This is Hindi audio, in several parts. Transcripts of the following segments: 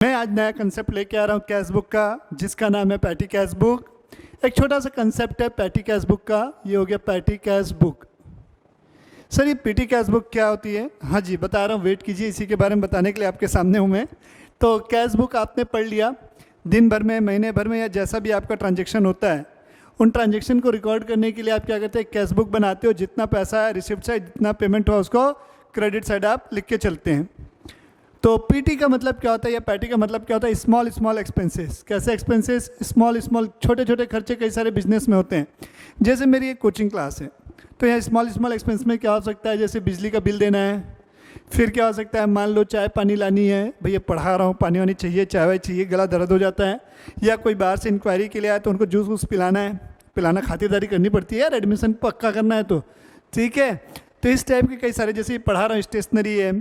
मैं आज नया कंसेप्ट लेके आ रहा हूँ कैश बुक का, जिसका नाम है पैटी कैश बुक। एक छोटा सा कंसेप्ट है पैटी कैश बुक का, ये हो गया पैटी कैश बुक। सर ये पीटी कैश बुक क्या होती है? हाँ जी बता रहा हूँ, वेट कीजिए, इसी के बारे में बताने के लिए आपके सामने हूँ मैं। तो कैश बुक आपने पढ़ लिया, दिन भर में, महीने भर में, या जैसा भी आपका ट्रांजेक्शन होता है, उन ट्रांजेक्शन को रिकॉर्ड करने के लिए आप क्या करते हैं, कैश बुक बनाते हो। जितना पैसा है रिसिप्ट साइड, जितना पेमेंट हुआ उसको क्रेडिट साइड आप लिख के चलते हैं। तो पीटी का मतलब क्या होता है या पैटी का मतलब क्या होता है? Small small expenses. कैसे एक्सपेंसेस? स्मॉल स्मॉल, छोटे छोटे खर्चे कई सारे बिजनेस में होते हैं। जैसे मेरी एक कोचिंग क्लास है, तो यहाँ स्मॉल स्मॉल एक्सपेंस में क्या हो सकता है? जैसे बिजली का बिल देना है, फिर क्या हो सकता है, मान लो चाय पानी लानी है, भैया पढ़ा रहा हूँ, पानी वानी चाहिए, चाय वाय चाहिए, गला दर्द हो जाता है, या कोई बाहर से इंक्वायरी के लिए आया तो उनको जूस वूस पिलाना है, पिलाना खातिरदारी करनी पड़ती है यार, एडमिशन पक्का करना है तो ठीक है। तो इस टाइप के कई सारे, जैसे पढ़ा रहा हूँ, स्टेशनरी है,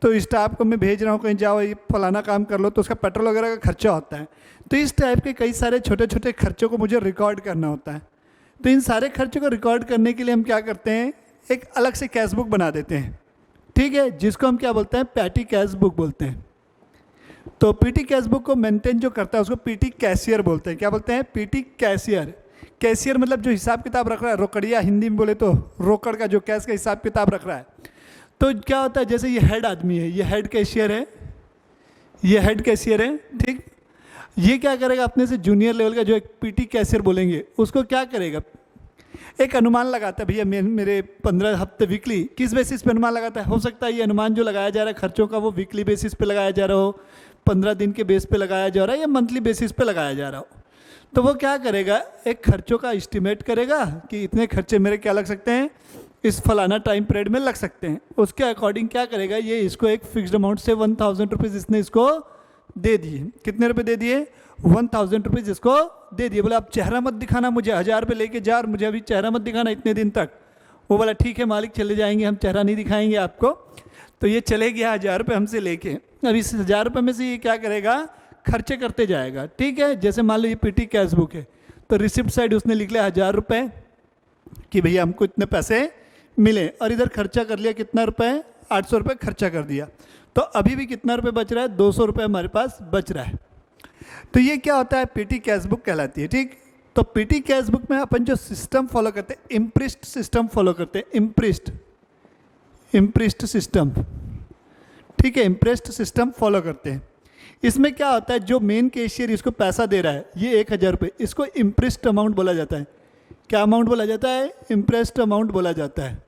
तो स्टाफ को मैं भेज रहा हूँ कहीं जाओ ये फलाना काम कर लो, तो उसका पेट्रोल वगैरह का खर्चा होता है। तो इस टाइप के कई सारे छोटे छोटे खर्चों को मुझे रिकॉर्ड करना होता है। तो इन सारे खर्चों को रिकॉर्ड करने के लिए हम क्या करते हैं, एक अलग से कैश बुक बना देते हैं, ठीक है, जिसको हम क्या बोलते हैं, पैटी कैश बुक बोलते हैं। तो पीटी कैश बुक को मेंटेन जो करता है उसको पीटी कैशियर बोलते हैं। क्या बोलते हैं? PT cashier. कैशियर मतलब जो हिसाब किताब रख रहा है, रोकड़िया हिंदी में बोले तो रोकड़ का, जो कैश का हिसाब किताब रख रहा है। तो क्या होता है, जैसे ये हेड आदमी है, ये हेड कैशियर है, ये हेड कैशियर है, ठीक। ये क्या करेगा, अपने से जूनियर लेवल का जो एक पीटी कैशियर बोलेंगे उसको क्या करेगा, एक अनुमान लगाता है, भैया मेरे 15 हफ्ते वीकली, किस बेसिस पे अनुमान लगाता है? हो सकता है ये अनुमान जो लगाया जा रहा है खर्चों का वो वीकली बेसिस पे लगाया जा रहा हो, 15 दिन के बेस पे लगाया जा रहा है, या मंथली बेसिस पे लगाया जा रहा हो। तो वो क्या करेगा, एक खर्चों का एस्टिमेट करेगा कि इतने खर्चे मेरे क्या लग सकते हैं, इस फलाना टाइम पीरियड में लग सकते हैं। उसके अकॉर्डिंग क्या करेगा, ये इसको एक फिक्स्ड अमाउंट से 1000 रुपीज़ इसने इसको दे दिए। कितने रुपए दे दिए? 1000 रुपीज़ इसको दे दिए। बोले आप चेहरा मत दिखाना मुझे, 1000 रुपये लेके जा, और मुझे अभी चेहरा मत दिखाना इतने दिन तक। वो बोला ठीक है मालिक, चले जाएंगे, हम चेहरा नहीं दिखाएंगे आपको। तो ये चले गया 1000 रुपये हमसे लेके। अब इस 1000 रुपये में से ये क्या करेगा, खर्चे करते जाएगा, ठीक है। जैसे मान लो ये पीटी कैश बुक है, तो रिसिप्ट साइड उसने लिख लिया 1000 रुपये कि भैया हमको इतने पैसे मिले, और इधर खर्चा कर लिया कितना रुपए, 800 रुपये खर्चा कर दिया। तो अभी भी कितना रुपये बच रहा है, 200 रुपये हमारे पास बच रहा है। तो ये क्या होता है, पीटी कैश बुक कहलाती है, ठीक। तो पीटी कैश बुक में अपन जो सिस्टम फॉलो करते हैं, इम्प्रिस्ट सिस्टम फॉलो करते हैं, इम्प्रिस्ट सिस्टम, ठीक है, इम्प्रेस्ड सिस्टम फॉलो करते हैं। इसमें क्या होता है, जो मेन कैशियर इसको पैसा दे रहा है, ये 1000 रुपये, इसको इम्प्रेस्ड अमाउंट बोला जाता है। क्या अमाउंट बोला जाता है? इम्प्रेस्ड अमाउंट बोला जाता है।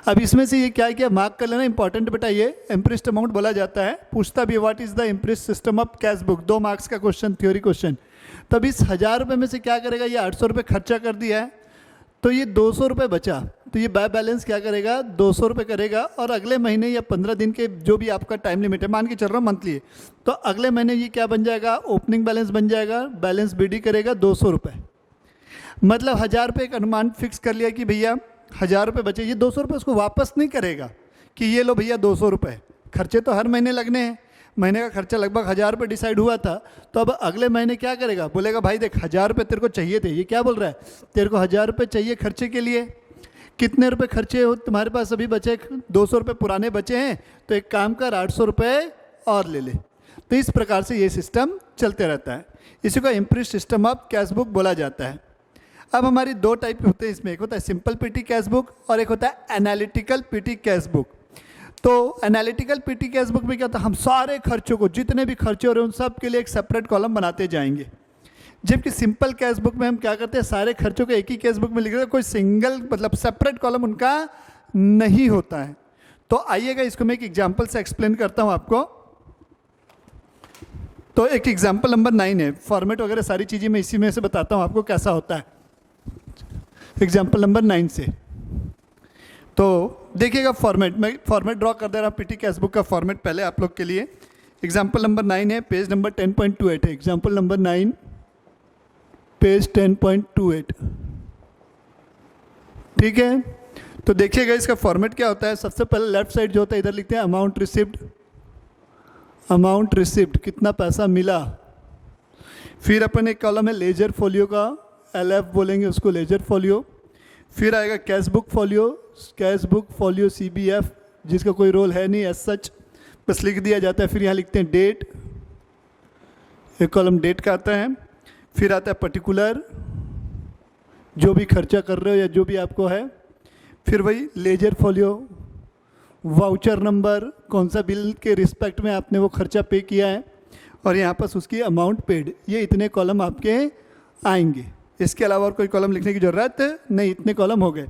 अब इसमें से ये क्या किया, मार्क कर लेना, इंपॉर्टेंट बेटा, ये इम्प्रेस्ड अमाउंट बोला जाता है। पूछता भी what is the impressed system of cash book, 2 marks का क्वेश्चन, थ्योरी क्वेश्चन। तब इस 1000 रुपये में से क्या करेगा, ये 800 रुपये खर्चा कर दिया है, तो ये 200 रुपये बचा, तो ये बैलेंस क्या करेगा, 200 रुपये करेगा। और अगले महीने या 15 दिन के जो भी आपका टाइम लिमिट है, मान के चल रहा हूँ मंथली है, तो अगले महीने ये क्या बन जाएगा, ओपनिंग बैलेंस बन जाएगा, बैलेंस बीडी करेगा 200 रुपये। मतलब 1000 रुपये एक अनुमान फिक्स कर लिया कि भैया 1000 रुपये बचे, ये 200 रुपये उसको वापस नहीं करेगा कि ये लो भैया 200 रुपये, खर्चे तो हर महीने लगने हैं, महीने का खर्चा लगभग 1000 रुपये डिसाइड हुआ था। तो अब अगले महीने क्या करेगा, बोलेगा भाई देख 1000 रुपये तेरे को चाहिए थे, ये क्या बोल रहा है, तेरे को 1000 रुपये चाहिए खर्चे के लिए, कितने रुपये खर्चे हो तुम्हारे पास अभी बचे, 200 रुपये पुराने बचे हैं, तो एक काम कर 800 रुपये और ले ले। तो इस प्रकार से ये सिस्टम चलते रहता है, इसी को impressed system of cash book बोला जाता है। अब हमारी 2 टाइप होते हैं इसमें, एक होता है सिंपल पीटी कैश बुक और एक होता है एनालिटिकल पीटी कैश बुक। तो एनालिटिकल पीटी कैश बुक में क्या होता है, हम सारे खर्चों को, जितने भी खर्चे हो रहे हैं उन सब के लिए एक सेपरेट कॉलम बनाते जाएंगे। जबकि सिंपल कैश बुक में हम क्या करते हैं, सारे खर्चों को एक ही कैश बुक में लिख रहे हैं, कोई सिंगल मतलब सेपरेट कॉलम उनका नहीं होता है। तो आइएगा इसको मैं एक एग्जाम्पल से एक्सप्लेन करता हूँ आपको। तो एक एग्जाम्पल नंबर 9 है, फॉर्मेट वगैरह सारी चीज़ें मैं इसी में से बताता हूँ आपको कैसा होता है। एग्जाम्पल नंबर 9 से तो देखिएगा, फॉर्मेट मैं फॉर्मेट ड्रॉ कर दे रहा हूँ, पीटी कैश बुक का फॉर्मेट पहले आप लोग के लिए। एग्जाम्पल नंबर 9 है, पेज नंबर 10.28 है। एग्जाम्पल नंबर 9 पेज 10.28, ठीक है। तो देखिएगा इसका फॉर्मेट क्या होता है। सबसे पहले लेफ्ट साइड जो होता है इधर लिखते हैं अमाउंट रिसिप्ट, अमाउंट रिसिप्ट कितना पैसा मिला। फिर अपन एक कॉलम है लेजर फोलियो का, LF बोलेंगे उसको, लेजर फोलियो। फिर आएगा cash book folio, cash book folio CBF, जिसका कोई रोल है नहीं एज सच। बस लिख दिया जाता है। फिर यहाँ लिखते हैं डेट, एक कॉलम डेट का आता है। फिर आता है पर्टिकुलर, जो भी खर्चा कर रहे हो या जो भी आपको है। फिर वही लेजर फोलियो, वाउचर नंबर, कौन सा बिल के रिस्पेक्ट में आपने वो खर्चा पे किया है, और यहाँ पर उसकी अमाउंट पेड। ये इतने कॉलम आपके आएंगे, इसके अलावा और कोई कॉलम लिखने की ज़रूरत नहीं, इतने कॉलम हो गए।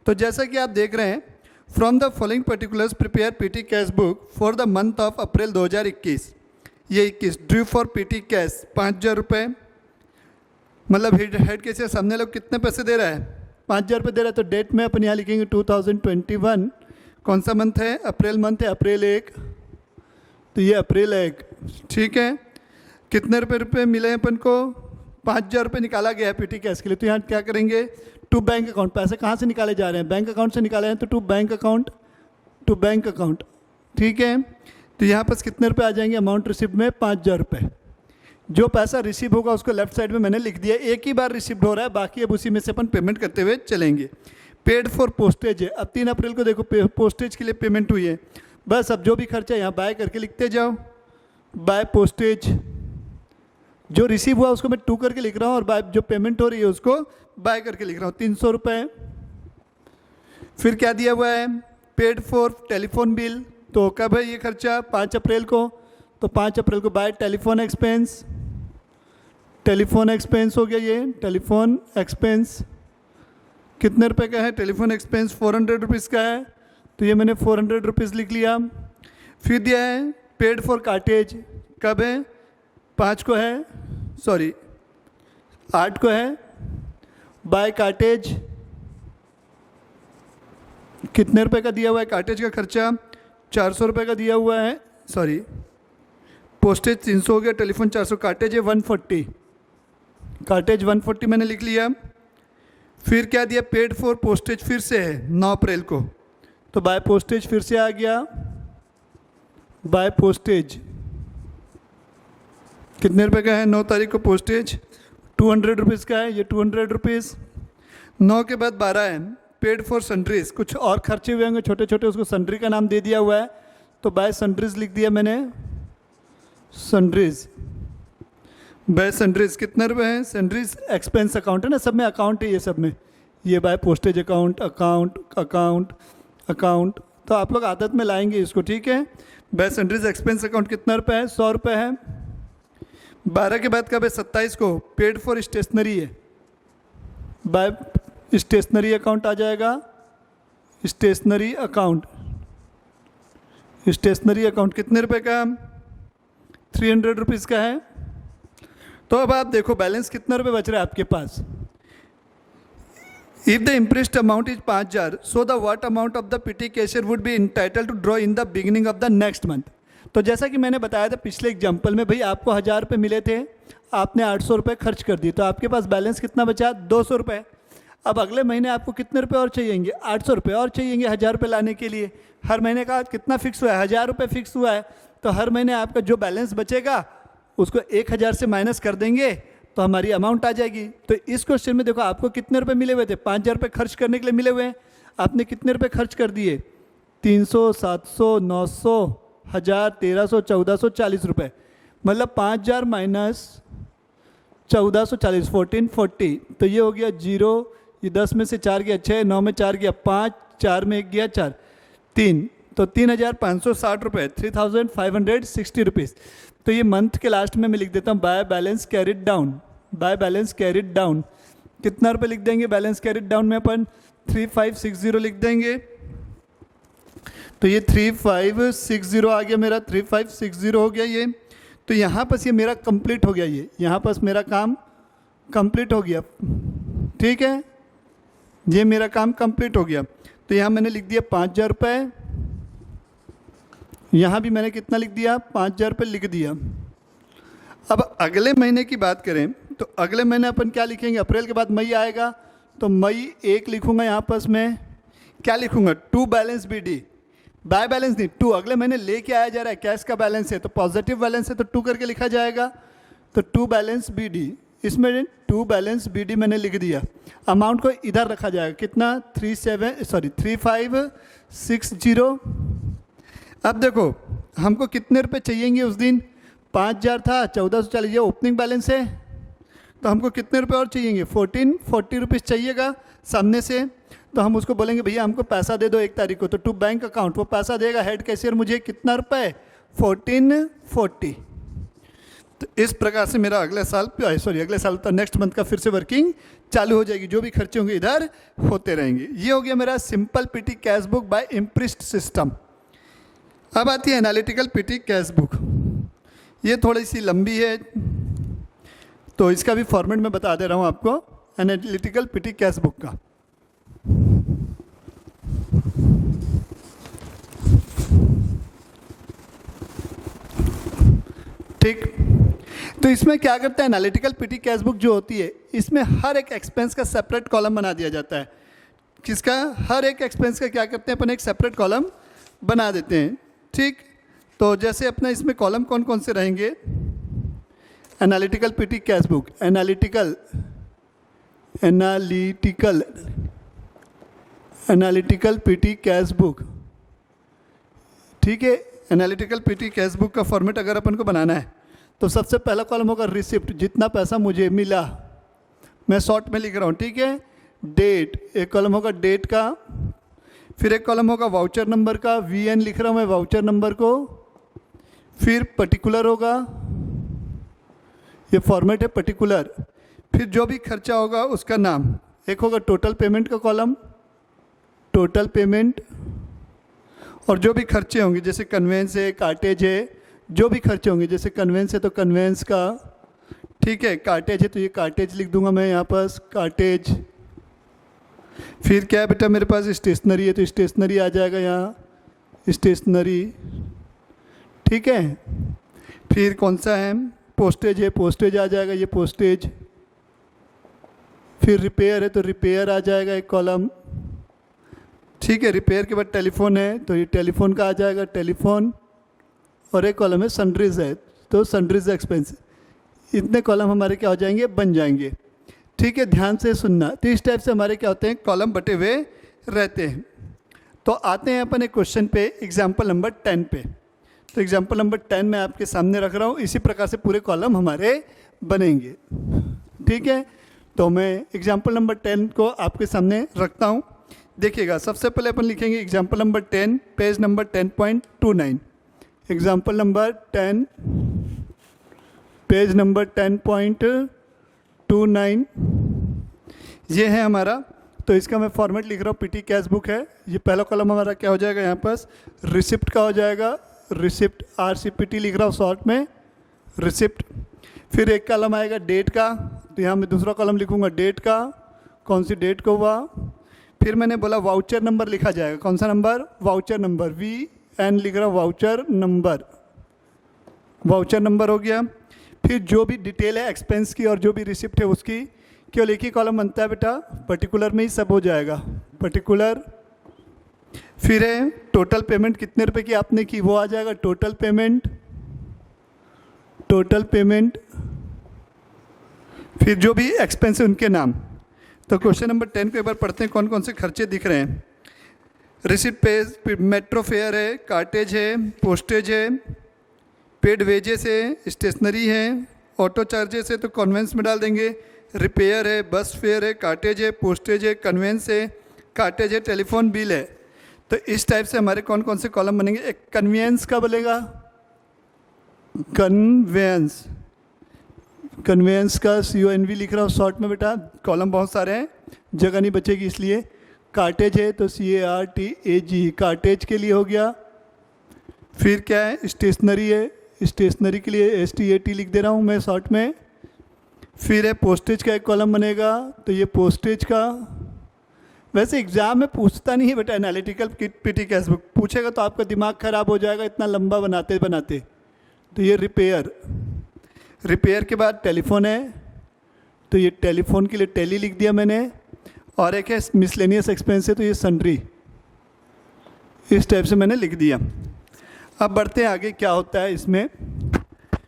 तो जैसा कि आप देख रहे हैं, from the following particulars prepare PT cash book for the month of April 2021। ये 21 ड्यू फॉर पीटी कैश 5,000 रुपये, मतलब हेड के से सामने लोग कितने पैसे दे रहा है, 5,000 रुपये दे रहा है। तो डेट में अपन यहाँ लिखेंगे 2021, कौन सा मंथ है, अप्रैल मंथ है, अप्रैल 1, तो ये अप्रैल 1, ठीक है। कितने रुपये मिले हैं अपन को, 5,000 रुपये निकाला गया है पीटी कैश के लिए। तो यहाँ क्या करेंगे, टू बैंक अकाउंट, पैसे कहाँ से निकाले जा रहे हैं, बैंक अकाउंट से निकाले हैं, तो टू बैंक अकाउंट, ठीक है। तो यहाँ पर कितने रुपये आ जाएंगे अमाउंट रिसिप्ट में, 5,000 रुपये। जो पैसा रिसीव होगा उसको लेफ्ट साइड में मैंने लिख दिया, एक ही बार रिसीव हो रहा है, बाकी अब उसी में से अपन पेमेंट करते हुए चलेंगे। पेड फॉर पोस्टेज है, अब 3 अप्रैल को देखो पोस्टेज के लिए पेमेंट हुई है। बस अब जो भी खर्चा यहाँ बाय करके लिखते जाओ, बाय पोस्टेज, जो रिसीव हुआ उसको मैं टू करके लिख रहा हूँ, और बाय जो पेमेंट हो रही है उसको बाय करके लिख रहा हूँ, 300 रुपये। फिर क्या दिया हुआ है, पेड फॉर टेलीफोन बिल, तो कब है ये खर्चा, 5 अप्रैल को, तो 5 अप्रैल को बाय टेलीफोन एक्सपेंस हो गया। ये टेलीफोन एक्सपेंस कितने रुपए का है, टेलीफोन एक्सपेंस 400 रुपीज़ का है, तो ये मैंने 400 रुपीज़ लिख लिया। फिर दिया है पेड फॉर कार्टेज, कब है, 5 को है, सॉरी 8 को है, बाय कार्टेज कितने रुपए का दिया हुआ है, कार्टेज का खर्चा 400 रुपये का दिया हुआ है, सॉरी पोस्टेज 300 हो गया, टेलीफोन 400, कार्टेज है 140, कार्टेज 140 मैंने लिख लिया। फिर क्या दिया, पेड फॉर पोस्टेज फिर से है 9 अप्रैल को, तो बाय पोस्टेज फिर से आ गया, बाय पोस्टेज कितने रुपए का है, 9 तारीख को पोस्टेज 200 रुपीज़ का है, ये 200 रुपीज़। 9 के बाद 12 है, पेड फॉर सन्ड्रीज, कुछ और खर्चे हुए होंगे छोटे छोटे, उसको सन्ड्री का नाम दे दिया हुआ है, तो बाय सन्ड्रीज लिख दिया मैंने, सन्ड्रीज, बाय सन्ड्रीज कितने रुपए हैं, सन्ड्रीज एक्सपेंस अकाउंट है ना, सब में अकाउंट है ये सब में, ये by postage account account account account, तो आप लोग आदत में लाएंगे इसको, ठीक है। बाय सन्ड्रीज एक्सपेंस अकाउंट कितना रुपये है, 100 रुपये है। 12 के बाद कब है, 27 को पेड फॉर स्टेशनरी है, बाय स्टेशनरी अकाउंट आ जाएगा, स्टेशनरी अकाउंट कितने रुपए का, 300 रुपीज़ का है। तो अब आप देखो बैलेंस कितना रुपए बच रहा है आपके पास। If the imprest amount is 5,000, so the what amount of the PT cashier would be entitle to draw in the beginning of the next month. तो जैसा कि मैंने बताया था पिछले एग्जाम्पल में, भाई आपको 1,000 रुपये मिले थे, आपने 800 रुपये खर्च कर दिए, तो आपके पास बैलेंस कितना बचा, 200 रुपये। अब अगले महीने आपको कितने रुपए और चाहिएंगे, 800 रुपये और चाहिएंगे 1,000 रुपये लाने के लिए। हर महीने का कितना फिक्स हुआ है, 1,000 रुपये फिक्स हुआ है, तो हर महीने आपका जो बैलेंस बचेगा उसको 1,000 से माइनस कर देंगे तो हमारी अमाउंट आ जाएगी। तो इस क्वेश्चन में देखो आपको कितने रुपए मिले हुए थे, 5,000 रुपये खर्च करने के लिए मिले हुए हैं, आपने कितने रुपए खर्च कर दिए, 300, 700, 900, 1,000, 1,300, 1,440 रुपये, मतलब 5,000 माइनस 1,440, 1,440, तो ये हो गया 0, ये 10 में से 4 गया 6, 9 में 4 गया 5, 4 में 1 गया 4, 3, तो 3,560 रुपये, 3,560 रुपीज़। तो ये मंथ के लास्ट में मैं लिख देता हूँ by balance carried down, by balance carried down कितना रुपये लिख देंगे, बैलेंस कैरिड डाउन में अपन 3,560 लिख देंगे। तो ये 3,560 आ गया मेरा, 3,560 हो गया ये। तो यहाँ पर ये मेरा कंप्लीट हो गया, ये यहाँ पर मेरा काम कंप्लीट हो गया, ठीक है, ये मेरा काम कंप्लीट हो गया। तो यहाँ मैंने लिख दिया 5,000 रुपये, यहाँ भी मैंने कितना लिख दिया, 5,000 रुपये लिख दिया। अब अगले महीने की बात करें तो अगले महीने अपन क्या लिखेंगे, अप्रैल के बाद मई आएगा, तो मई 1 लिखूंगा, यहाँ पर मैं क्या लिखूंगा, to balance B D, by balance नहीं, टू, अगले महीने लेके आया जा रहा है, कैश का बैलेंस है तो पॉजिटिव बैलेंस है तो 2 करके लिखा जाएगा, तो टू बैलेंस बी डी, इसमें टू बैलेंस बी डी मैंने लिख दिया। अमाउंट को इधर रखा जाएगा, कितना, 3,560। अब देखो हमको कितने रुपए चाहिएंगे उस दिन? 5,000 था, 1440 ये ओपनिंग बैलेंस है, तो हमको कितने रुपए और चाहिएंगे? 1440 रुपीज़ चाहिएगा सामने से। तो हम उसको बोलेंगे भैया हमको पैसा दे दो 1 तारीख को, तो टू बैंक अकाउंट वो पैसा देगा हेड कैशियर मुझे कितना रुपए? 1440। तो इस प्रकार से मेरा अगले साल तो नेक्स्ट मंथ का फिर से वर्किंग चालू हो जाएगी, जो भी खर्चे होंगे इधर होते रहेंगे। ये हो गया मेरा simple PT cash book by imprest system. अब आती है एनालिटिकल पीटी कैश बुक। ये थोड़ी सी लंबी है, तो इसका भी फॉर्मेट मैं बता दे रहा हूँ आपको, एनालिटिकल पीटी कैश बुक का। ठीक, तो इसमें क्या करता है एनालिटिकल पीटी कैश बुक जो होती है, इसमें हर एक एक्सपेंस का सेपरेट कॉलम बना दिया जाता है। किसका? हर एक एक्सपेंस का क्या करते हैं अपन? एक सेपरेट कॉलम बना देते हैं। ठीक, तो जैसे अपना इसमें कॉलम कौन कौन से रहेंगे? Analytical PT cash book, analytical PT cash book. ठीक है, एनालिटिकल पीटी कैश बुक का फॉर्मेट अगर अपन को बनाना है तो सबसे पहला कॉलम होगा रिसिप्ट, जितना पैसा मुझे मिला, मैं शॉर्ट में लिख रहा हूँ। ठीक है, डेट, एक कॉलम होगा डेट का, फिर एक कॉलम होगा वाउचर नंबर का, VN लिख रहा हूँ मैं वाउचर नंबर को, फिर पर्टिकुलर होगा, ये फॉर्मेट है पर्टिकुलर, फिर जो भी खर्चा होगा उसका नाम, एक होगा टोटल पेमेंट का कॉलम, टोटल पेमेंट, और जो भी खर्चे होंगे जैसे कन्वेंस है, कार्टेज है, जो भी खर्चे होंगे जैसे कन्वेंस है तो कन्वेंस का, ठीक है, कार्टेज है तो ये कार्टेज लिख दूंगा मैं यहाँ पास, कार्टेज। फिर क्या है बेटा मेरे पास? स्टेशनरी है तो स्टेशनरी आ जाएगा यहाँ, स्टेशनरी। ठीक है, फिर कौन सा है? पोस्टेज है, पोस्टेज आ जाएगा, ये पोस्टेज। फिर रिपेयर है तो रिपेयर आ जाएगा एक कॉलम। ठीक है, रिपेयर के बाद टेलीफोन है तो ये टेलीफोन का आ जाएगा, टेलीफोन। और एक कॉलम है सन्ड्रीज है तो सन्ड्रीज एक्सपेंस। इतने कॉलम हमारे क्या हो जाएंगे? बन जाएंगे। ठीक है, ध्यान से सुनना। तो इस टाइप से हमारे क्या होते हैं? कॉलम बटे हुए रहते हैं। तो आते हैं अपन एक क्वेश्चन पे, एग्जाम्पल नंबर 10 पे। तो एग्जाम्पल नंबर 10 मैं आपके सामने रख रहा हूँ, इसी प्रकार से पूरे कॉलम हमारे बनेंगे। ठीक है, तो मैं एग्जाम्पल नंबर 10 को आपके सामने रखता हूँ। देखिएगा, सबसे पहले अपन लिखेंगे example number 10, page number 10.29। Example number 10, page number 10.29, ये है हमारा। तो इसका मैं फॉर्मेट लिख रहा हूँ, पीटी कैश बुक है। ये पहला कॉलम हमारा क्या हो जाएगा? यहाँ पास रिसिप्ट का हो जाएगा, रिसिप्ट, RCPT लिख रहा हूँ शॉर्ट में, रिसिप्ट। फिर एक कॉलम आएगा डेट का, तो यहाँ मैं दूसरा कॉलम लिखूँगा डेट का, कौन सी डेट को हुआ। फिर मैंने बोला वाउचर नंबर लिखा जाएगा, कौन सा नंबर? वाउचर नंबर, VN लिख रहा हूँ, वाउचर नंबर, वाउचर नंबर हो गया। फिर जो भी डिटेल है एक्सपेंस की और जो भी रिसिप्ट है उसकी, केवल एक ही कॉलम बनता है बेटा, पर्टिकुलर में ही सब हो जाएगा, पर्टिकुलर। फिर है टोटल पेमेंट, कितने रुपए की आपने की वो आ जाएगा, टोटल पेमेंट, टोटल पेमेंट। फिर जो भी एक्सपेंस है उनके नाम। तो क्वेश्चन नंबर 10 को एक बार पढ़ते हैं, कौन कौन से खर्चे दिख रहे हैं। रिसिप्ट पेज, मेट्रो फेयर है, कार्टेज है, पोस्टेज है, पेड वेजेस है, स्टेशनरी है, ऑटो चार्जेस है तो कन्वेंस में डाल देंगे, रिपेयर है, बस फेयर है, कार्टेज है, पोस्टेज है, कन्वेंस है, कार्टेज है, टेलीफोन बिल है। तो इस टाइप से हमारे कौन कौन से कॉलम बनेंगे। एक कन्वेंस का बोलेगा, कन्वेंस, कन्वेंस का CONV लिख रहा हूँ शॉर्ट में बेटा, कॉलम बहुत सारे हैं, जगह नहीं बचेगी इसलिए। कार्टेज है तो CARTAG, कार्टेज के लिए हो गया। फिर क्या है? स्टेशनरी है, स्टेशनरी के लिए STAT लिख दे रहा हूँ मैं शॉर्ट में। फिर है पोस्टेज का एक कॉलम बनेगा, तो ये पोस्टेज का। वैसे एग्जाम में पूछता नहीं है बेटा एनालिटिकल पीटी कैश बुक, पूछेगा तो आपका दिमाग खराब हो जाएगा इतना लंबा बनाते बनाते। तो ये रिपेयर, रिपेयर के बाद टेलीफोन है तो ये टेलीफोन के लिए टेली लिख दिया मैंने। और एक है मिसलेनियस एक्सपेंस है तो ये सन्ड्री, इस टाइप से मैंने लिख दिया। अब बढ़ते हैं आगे, क्या होता है इसमें।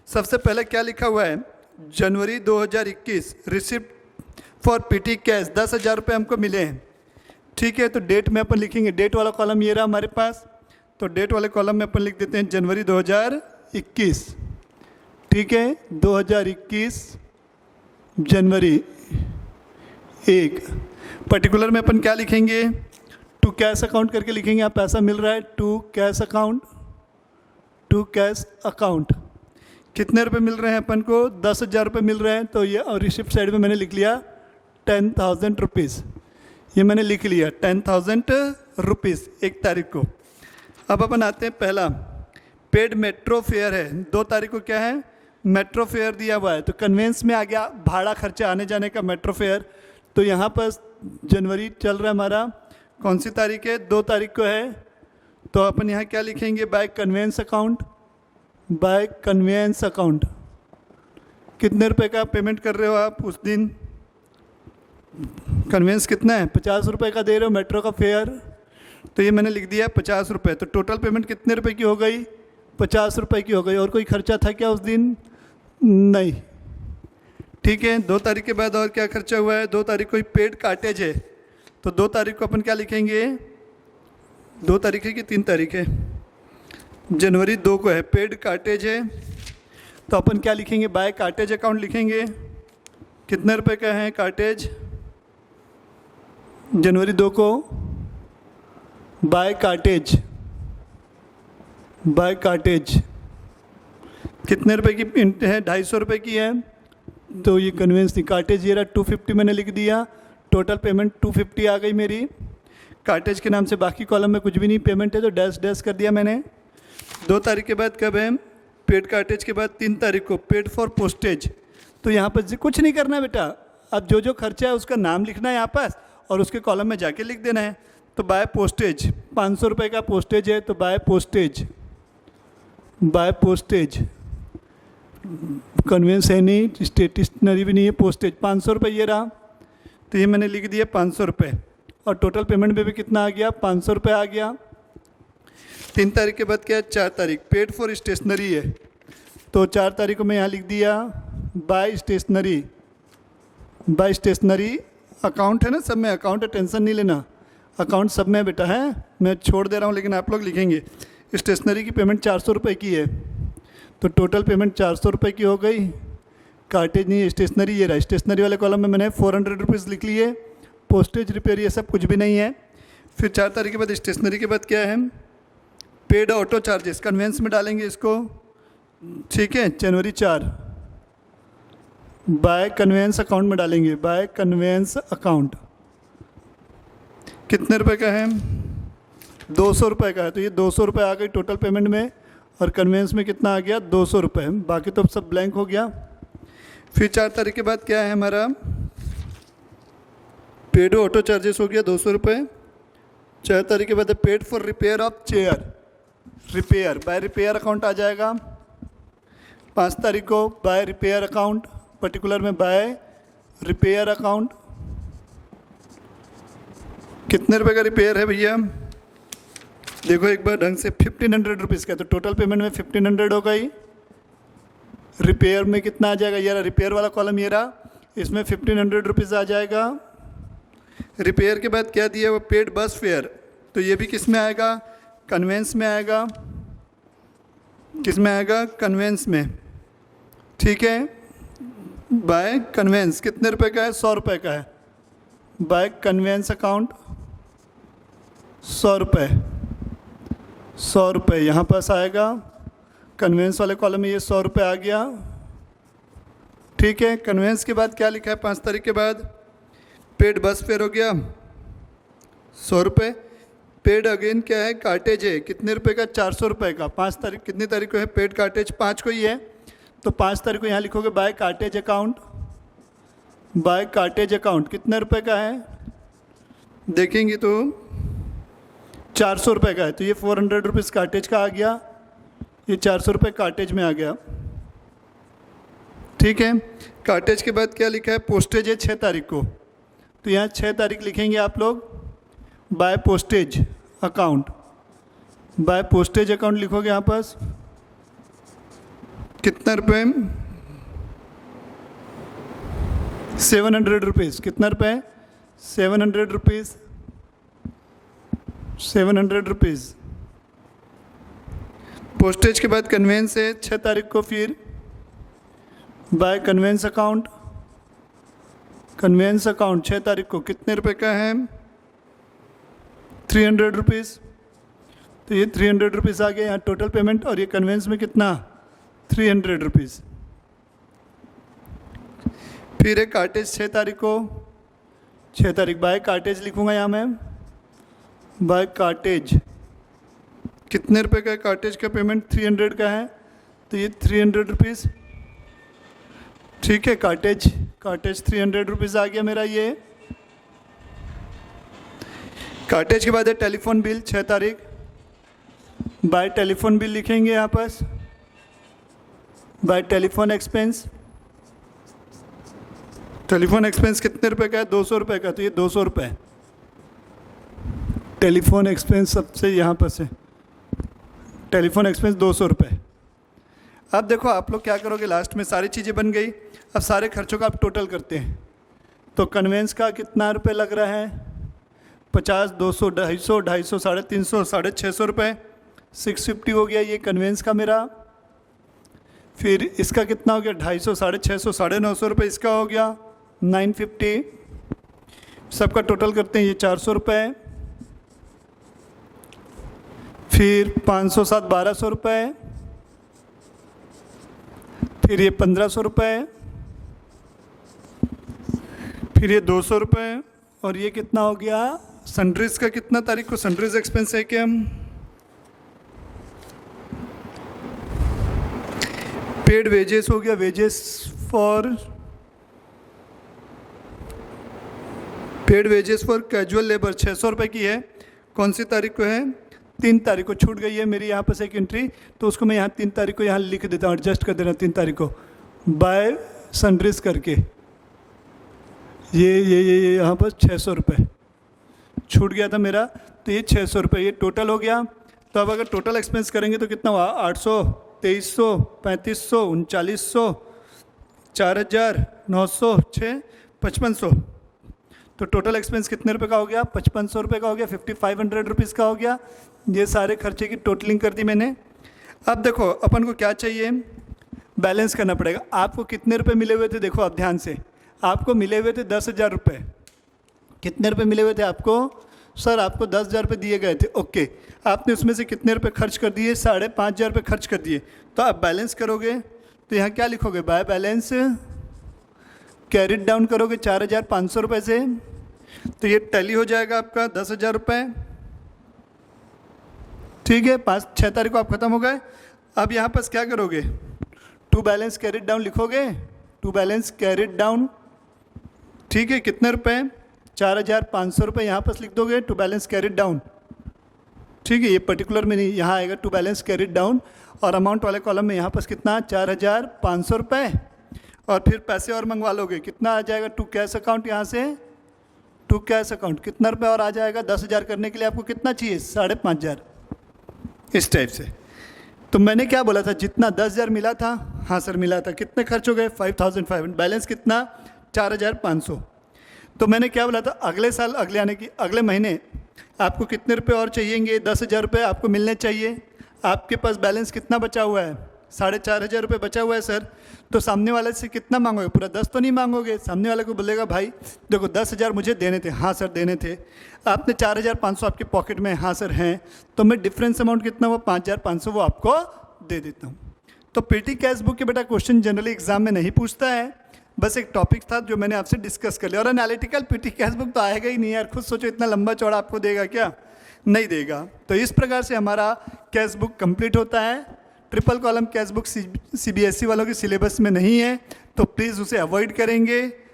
सबसे पहले क्या लिखा हुआ है? जनवरी 2021 रिसिप्ट फॉर पीटी कैश 10,000 रुपये हमको मिले हैं। ठीक है, तो डेट में अपन लिखेंगे, डेट वाला कॉलम ये रहा हमारे पास। तो डेट वाले कॉलम में अपन लिख देते हैं जनवरी 2021, ठीक है, 2021 जनवरी 1। पर्टिकुलर में अपन क्या लिखेंगे, टू कैश अकाउंट करके लिखेंगे, यहाँ पैसा मिल रहा है, to cash account, to cash account. कितने रुपए मिल रहे हैं अपन को, 10,000 रुपये मिल रहे हैं, तो ये और रिसिप्ट साइड में मैंने लिख लिया 10,000 रुपीज़, ये मैंने लिख लिया 10,000 रुपीज़ 1 तारीख को। अब अपन आते हैं पहला, पेड मेट्रो फेयर है, 2 तारीख को क्या है, मेट्रो फेयर दिया हुआ है, तो कन्वेंस में आ गया भाड़ा खर्चा आने जाने का मेट्रो फेयर। तो यहाँ पर जनवरी चल रहा है हमारा, कौन सी तारीख है, 2 तारीख को है, तो अपन यहाँ क्या लिखेंगे, by conveyance account, by conveyance account. कितने रुपए का पेमेंट कर रहे हो आप उस दिन, कन्वेंस कितना है, 50 रुपये का दे रहे हो मेट्रो का फेयर, तो ये मैंने लिख दिया 50 रुपये। तो टोटल पेमेंट कितने रुपए की हो गई, 50 रुपये की हो गई। और कोई खर्चा था क्या उस दिन, नहीं, ठीक है। 2 तारीख के बाद और क्या खर्चा हुआ है, 2 तारीख को ही पेड कार्टेज है, तो 2 तारीख को अपन क्या लिखेंगे, 2 तारीख है कि 3 तारीख है, जनवरी 2 को है, पेड कार्टेज है, तो अपन क्या लिखेंगे, बाय कार्टेज अकाउंट लिखेंगे। कितने रुपए का है कार्टेज, जनवरी 2 को बाय कार्टेज, बाय कार्टेज कितने रुपए की है, 250 रुपये की है, तो ये कन्वेंस थी। कार्टेज ये रहा 250 मैंने लिख दिया, टोटल पेमेंट 250 आ गई मेरी। कार्टेज के नाम से बाकी कॉलम में कुछ भी नहीं पेमेंट है, तो डैश डैश कर दिया मैंने। 2 तारीख के बाद कब है, पेड कार्टेज के बाद 3 तारीख को पेड फॉर पोस्टेज। तो यहाँ पर कुछ नहीं करना है बेटा, अब जो जो खर्चा है उसका नाम लिखना है यहाँ पास और उसके कॉलम में जाके लिख देना है। तो बाय पोस्टेज 500 रुपये का पोस्टेज है, तो by postage, by postage, conveyance है नहीं, स्टेशनरी भी नहीं है, पोस्टेज 500 रुपये ये रहा, तो ये मैंने लिख दिया 500 रुपये। और टोटल पेमेंट में भी कितना आ गया, 500 रुपये आ गया। 3 तारीख के बाद क्या है, 4 तारीख पेड फॉर स्टेशनरी है, तो 4 तारीख को मैं यहाँ लिख दिया by stationery, by stationery. Account है ना सब में, अकाउंट है, टेंशन नहीं लेना, अकाउंट सब में बेटा है, मैं छोड़ दे रहा हूँ लेकिन आप लोग लिखेंगे। स्टेशनरी की पेमेंट 400 रुपये की है, तो टोटल पेमेंट 400 रुपये की हो गई। कार्टेज नहीं है, स्टेशनरी ये रहा, स्टेशनरी वाले कॉलम में मैंने 400 रुपीज़ लिख लिए। पोस्टेज रिपेयर ये सब कुछ भी नहीं है। फिर 4 तारीख के बाद स्टेशनरी के बाद क्या है, पेड ऑटो चार्जेस, कन्वेंस में डालेंगे इसको, ठीक है, जनवरी 4 बाय कन्वेंस अकाउंट में डालेंगे, बाय कन्वेंस अकाउंट। कितने रुपए का है, 200 रुपये का है, तो ये 200 रुपये आ गई टोटल पेमेंट में, और कन्वेंस में कितना आ गया, 200 रुपये, बाकी तो सब ब्लैंक हो गया। फिर 4 तारीख के बाद क्या है हमारा, पेड ऑटो चार्जेस हो गया 200 रुपये। 4 तारीख के बाद paid for repair of chair, repair by repair account आ जाएगा। 5 तारीख को बाय रिपेयर अकाउंट, पर्टिकुलर में बाय रिपेयर अकाउंट। कितने रुपए का रिपेयर है भैया, देखो एक बार ढंग से, 1500 रुपीज़ का, तो टोटल पेमेंट में 1500 हो गई। रिपेयर में कितना आ जाएगा, ये रहा रिपेयर वाला कॉलम, ये रहा, इसमें 1500 रुपीज़ आ जाएगा। रिपेयर के बाद क्या दिया वो, पेड बस फेयर, तो ये भी किस में आएगा, कन्वेंस में आएगा। किस में आएगा, कन्वेंस में, ठीक है, बाय कन्वेंस। कितने रुपए का है, 100 रुपये का है, बाय कन्वेंस अकाउंट 100 रुपये, 100 रुपये यहाँ पास आएगा। कन्वेंस वाले कॉलम में ये 100 रुपये आ गया, ठीक है। कन्वेंस के बाद क्या लिखा है, 5 तारीख के बाद पेड बस फेयर हो गया 100 रुपये। पेड अगेन क्या है, कार्टेज है, कितने रुपए का, 400 रुपये का। 5 तारीख, कितनी तारीख को है पेड कार्टेज, 5 को ही है, तो 5 तारीख को यहाँ लिखोगे by cartage account, by cartage account. कितने रुपए का है, देखेंगे तो 400 रुपये का है, तो ये 400 रुपीज़ कार्टेज का आ गया, ये 400 रुपये कार्टेज में आ गया, ठीक है। कार्टेज के बाद क्या लिखा है, पोस्टेज है 6 तारीख को, तो यहाँ 6 तारीख लिखेंगे आप लोग, by postage account, by postage account लिखोगे यहाँ पास। कितना रुपये, 700 रुपीज़। कितना रुपये, 700 रुपीज़, 700 रुपीज़, पोस्टेज के बाद कन्वेंस है 6 तारीख को, फिर by conveyance account. Conveyance account 6 तारीख को कितने रुपए का है? 300 रुपीज़। तो ये 300 रुपीज़ आ गया यहाँ टोटल पेमेंट, और ये कन्वेंस में कितना? 300 रुपीज़। फिर एक कार्टेज 6 तारीख को, 6 तारीख बाय कार्टेज लिखूंगा यहाँ मैं। बाय कार्टेज कितने रुपए का है? कार्टेज का पेमेंट 300 का है, तो ये 300 रुपीज़। ठीक है, कार्टेज 300 रुपीज़ आ गया मेरा ये। कार्टेज के बाद है टेलीफोन बिल 6 तारीख। बाय टेलीफोन बिल लिखेंगे यहाँ पास। By telephone expense, telephone expense कितने रुपए का है? 200 रुपये का, तो ये 200 रुपये टेलीफोन एक्सपेंस सबसे यहाँ पर से। टेलीफोन एक्सपेंस 200 रुपये। अब देखो आप लोग क्या करोगे, लास्ट में सारी चीज़ें बन गई, अब सारे खर्चों का आप टोटल करते हैं। तो कन्वेंस का कितना रुपये लग रहा है? 50, 200, 250, 250, 350, 650 रुपये, 650 हो गया ये कन्वेंस का मेरा। फिर इसका कितना हो गया? 250, 650, 950 रुपये इसका हो गया, 950। सबका टोटल करते हैं, ये 400 रुपये। फिर 500, 7, 1200 रुपये। फिर ये 1500 रुपये। फिर ये 200 रुपये। और ये कितना हो गया? सन्ड्रीज का कितना तारीख को सन्ड्रीज एक्सपेंस है कि हम पेड वेजेस हो गया, वेजेस फॉर कैजुअल लेबर 600 रुपये की है। कौन सी तारीख को है? 3 तारीख को। छूट गई है मेरी यहाँ पर एक एंट्री, तो उसको मैं यहाँ 3 तारीख को यहाँ लिख देता हूँ, एडजस्ट कर देना 3 तारीख को बाय सन्ड्रीज करके। ये यहाँ पर 600 रुपये छूट गया था मेरा, तो ये 600 रुपये ये टोटल हो गया। तो अब अगर टोटल एक्सपेंस करेंगे तो कितना हुआ? 800, 2300, 3500, 3900, 4000, 900, 6, 5500। तो टोटल एक्सपेंस कितने रुपए का हो गया? 5500 रुपये का हो गया, 5500 रुपीज़ का हो गया। ये सारे खर्चे की टोटलिंग कर दी मैंने। अब देखो अपन को क्या चाहिए, बैलेंस करना पड़ेगा। आपको कितने रुपए मिले हुए थे? देखो आप ध्यान से, आपको मिले हुए थे 10,000 रुपये। कितने रुपए मिले हुए थे आपको? सर आपको 10,000 रुपये दिए गए थे। ओके, आपने उसमें से कितने रुपए खर्च कर दिए? 5,500 रुपये खर्च कर दिए। तो आप बैलेंस करोगे तो यहाँ क्या लिखोगे? बाय बैलेंस कैरिड डाउन करोगे 4,500 रुपये से, तो ये टैली हो जाएगा आपका 10,000 रुपये। ठीक है, 6 तारीख को आप ख़त्म हो गए। अब यहाँ पर क्या करोगे? टू बैलेंस कैरिड डाउन लिखोगे, टू बैलेंस कैरिड डाउन। ठीक है, कितने रुपए? 4,500 रुपये यहाँ पर लिख दोगे, टू बैलेंस कैरिड डाउन। ठीक है, ये पर्टिकुलर में नहीं, यहाँ आएगा टू बैलेंस कैरिड डाउन। और अमाउंट वाले कॉलम में यहाँ पर कितना? 4,500 रुपये। और फिर पैसे और मंगवा लोगे, कितना आ जाएगा? टू कैश अकाउंट, यहाँ से टू कैश अकाउंट कितना रुपये और आ जाएगा? 10,000 करने के लिए आपको कितना चाहिए? 5,500, इस टाइप से। तो मैंने क्या बोला था? जितना 10,000 मिला था, हाँ सर मिला था। कितने खर्च हो गए? 5,500। बैलेंस कितना? 4,500। तो मैंने क्या बोला था? अगले साल, अगले महीने आपको कितने रुपए और चाहिएंगे? 10,000 रुपये आपको मिलने चाहिए। आपके पास बैलेंस कितना बचा हुआ है? 4,500 रुपये बचा हुआ है सर। तो सामने वाले से कितना मांगोगे? पूरा 10 तो नहीं मांगोगे। सामने वाले को बोलेगा भाई देखो 10,000 मुझे देने थे। हाँ सर देने थे। आपने 4,500 आपके पॉकेट में, हाँ सर हैं, तो मैं डिफरेंस अमाउंट कितना हुआ? 5,500 वो आपको दे देता हूँ। तो पेटी कैश बुक के बेटा क्वेश्चन जनरली एग्जाम में नहीं पूछता है, बस एक टॉपिक था जो मैंने आपसे डिस्कस कर लिया। और एनालिटिकल पेटी कैश बुक तो आएगा ही नहीं यार, खुद सोचो इतना लंबा चौड़ा आपको देगा क्या? नहीं देगा। तो इस प्रकार से हमारा कैश बुक कंप्लीट होता है। Triple column cash book CBSE वालों के सिलेबस में नहीं है, तो प्लीज़ उसे अवॉइड करेंगे।